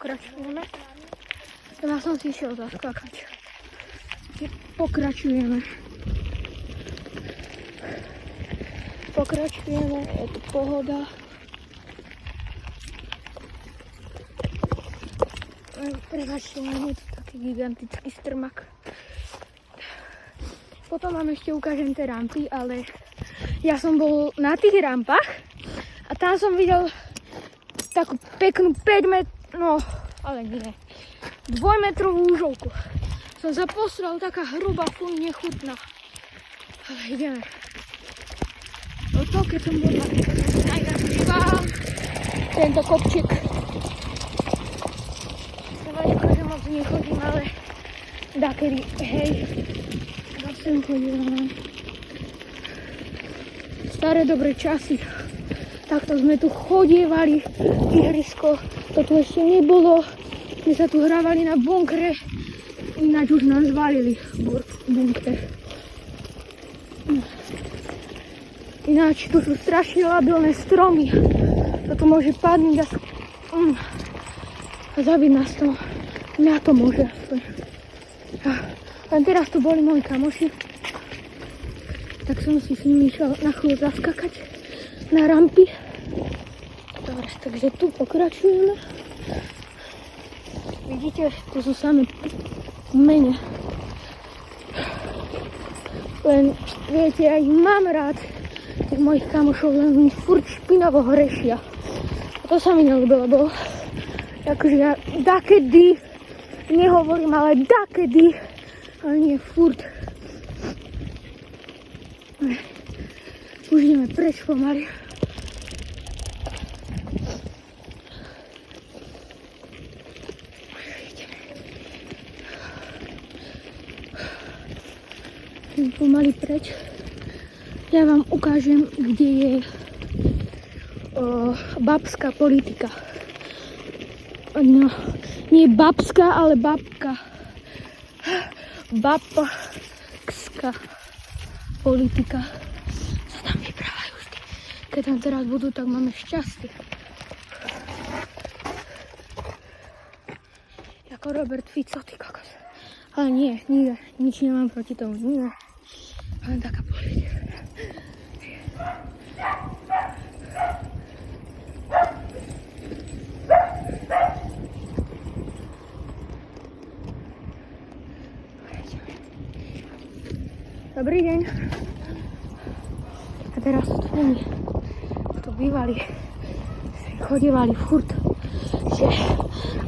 pokračujeme. Ja som si išiel zaskakať. Pokračujeme. Je tu pohoda. Prepačte, nie je to taký gigantický strmak. Potom vám ešte ukážem tie rampy, ale ja som bol na tých rampách a tam som videl takú peknú 5 ale nie, 2-metrovú úžovku. Som sa posral, taká hrubá, furt nechutná. Ale ideme. No to, keď som bol najviac tento kopček. Ďaleko, že moc nechodím, ale dakedy, hej, som chodila. Staré dobré časy. Takto sme tu chodievali, ihrisko, to tu ešte nebolo. My sa tu hrávali na bunkre, ináč už nás zvalili bunker. Ináč tu sú strašne labilné stromy. Toto môže padnúť a zabiť nás to. Mňa to môže. Len teraz tu boli moji kamoši. Tak som si s nimi išiel na chvíľu zaskakať na rampy. Dobre, takže tu pokračujeme. Vidíte, tu sú samé mene. Len viete, ja ich mám rád, tých mojich kamošov, len mi furt špinavo hrešia. A to sa mi neľúbilo, lebo akože ja dakedy, nehovorím, ale dakedy, ale nie furt. Už ideme preč pomaly. Ideme pomaly preč. Ja vám ukážem, kde je babská politika. No, nie babská, ale babka. Babská politika. Sa tam vyprávajú vždy. Keď tam teraz budú, tak máme šťastie. Ako Robert Fico, ty kokos. Ale nie, nič nemám proti tomu, nie. Len taká politika. Dobrý deň. A teraz tu není. Tu bývali. Chodievali furt. Že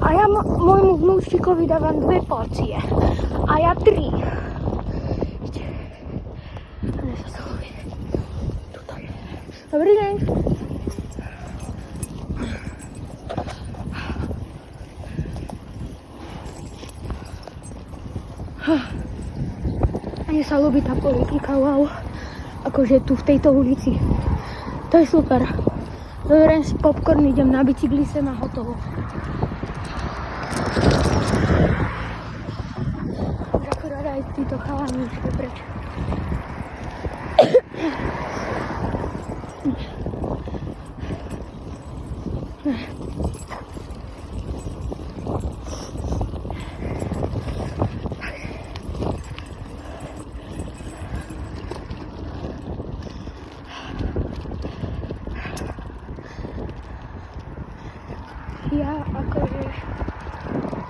a ja môjmu vnúčikovi dávam 2 porcie. A ja 3. Kde sa schoví? Tuto je. Dobrý deň. Mne sa ľúbi tá politika, wow. Akože tu v tejto ulici. To je super. Zoberiem si popcorn, idem na bicykli sem a hotovo. Už akorát aj títo chalani už preč. Ja akože,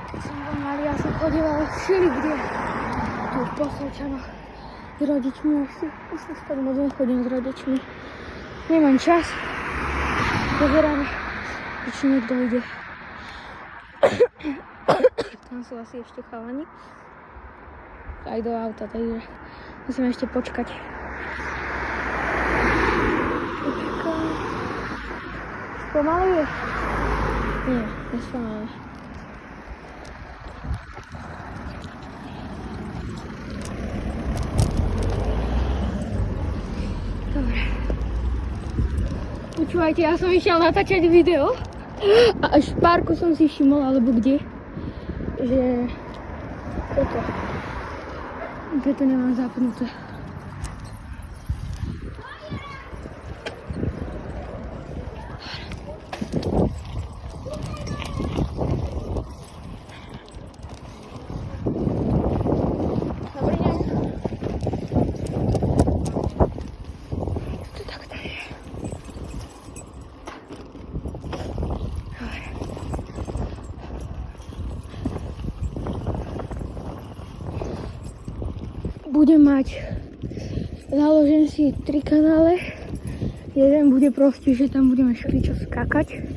keď som bol malý, ja som chodívala všelikde. Tu v Posľačanoch s rodičmi, už sa skoro moc nechodím s rodičmi. Nemám čas. Pozerám, či niekto ide. Tam sú asi ešte chalani. Aj do auta, takže musím ešte počkať. Spomaluje? Nie, nespomaluje. Dobre. Počúvajte, ja som išiel natáčať video a až v parku som si všimol, alebo kde, že toto. Preto nemám zapnuté. budem mať, založím si 3 kanále. Jeden bude proste, že tam budeme škričo skákať,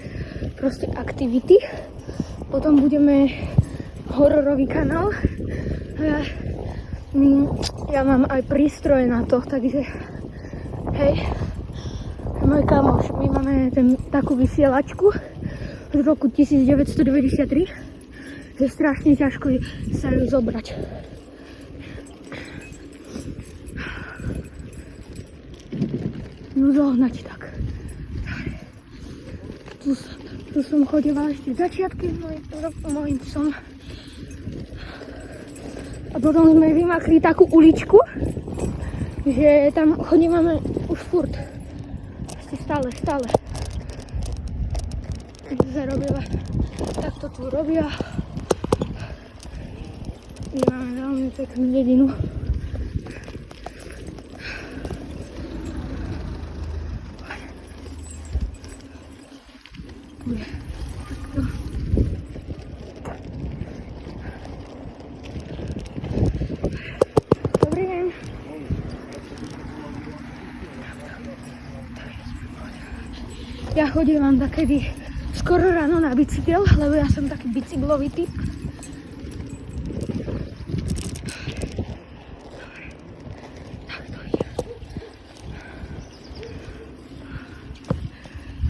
proste aktivity. Potom budeme hororový kanál. Ja mám aj prístroje na to, takže hej, môj kamoš, my máme takú vysielačku z roku 1993, že strašne ťažko sa ju zobrať. No zohnať tak. Tu som chodila ešte začiatky mojim psom. A potom sme vymakli takú uličku, že tam chodíme už furt. Stále. Takže sa robila, takto tu robia. My máme veľmi peknú dedinu. Dobrý deň. Ja chodím takedy skoro ráno na bicykel, lebo ja som taký bicyklový typ.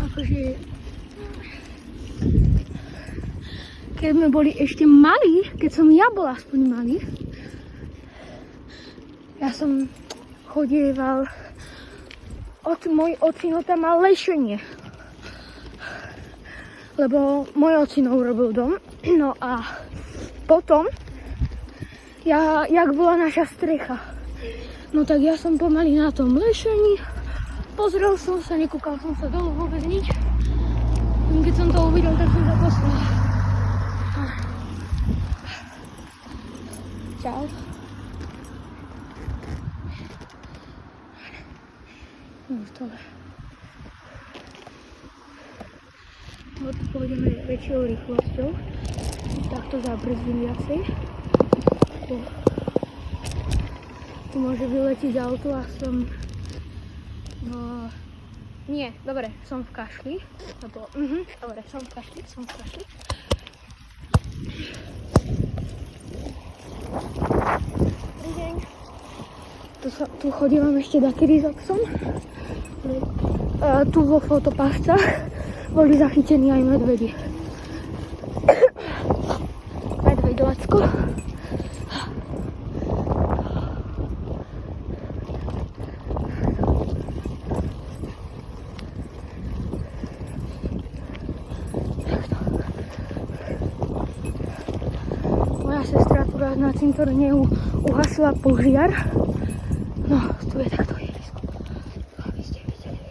Akože keď sme boli ešte malí, keď som ja bola aspoň malý, ja som chodieval, môj ocino tam mal lešenie. Lebo môj ocino urobil dom, no a potom, jak bola naša strecha, no tak ja som pomaly na tom lešení, pozrel som sa, nekúkal som sa dolu, vôbec nič. Keď som to uvidel, tak som sa poslal. Čau. No tohle. Pôjdeme väčšou rýchlosťou, takto zabrzdím viacej. Tu môže vyletiť auto a som... No... Nie, dobre, som v kašli. Dobre, som v kašli. Dobrý deň. Tu chodím ešte takedy s obsom. Tu vo fotopáscach boli zachytení aj medvedi. Medvedovacko. Moja sestra tu raz na cintoríne uhasila požiar. No, tu je takto ihrisko. Aby ste videli.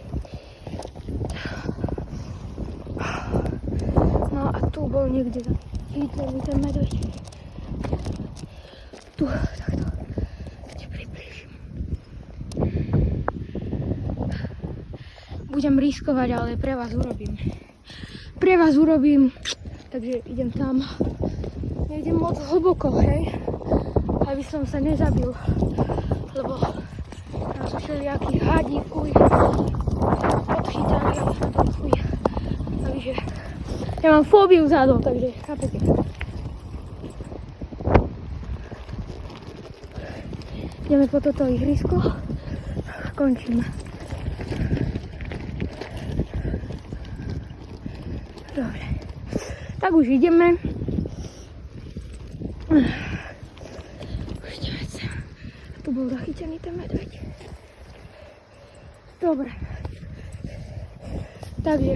No a tu bol niekde zachytený ten medveď. Tu, takto. Te približím. Budem riskovať, ale pre vás urobím. Takže idem tam. Nejdem moc hlboko, hej? Aby som sa nezabil. Lebo tam sú všelijakí hadi, odchytaní a chuj. Takže ja mám fóbiu zádov, takže chápete. Ideme po toto ihrisko. Končíme. Dobre. Tak už ideme. Tu bol zachytený ten medveď. Dobre. Takže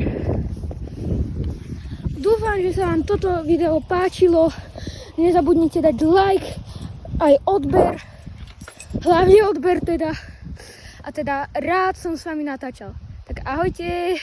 dúfam, že sa vám toto video páčilo. Nezabudnite dať like, aj odber. Hlavne odber teda. A teda rád som s vami natáčal. Tak ahojte.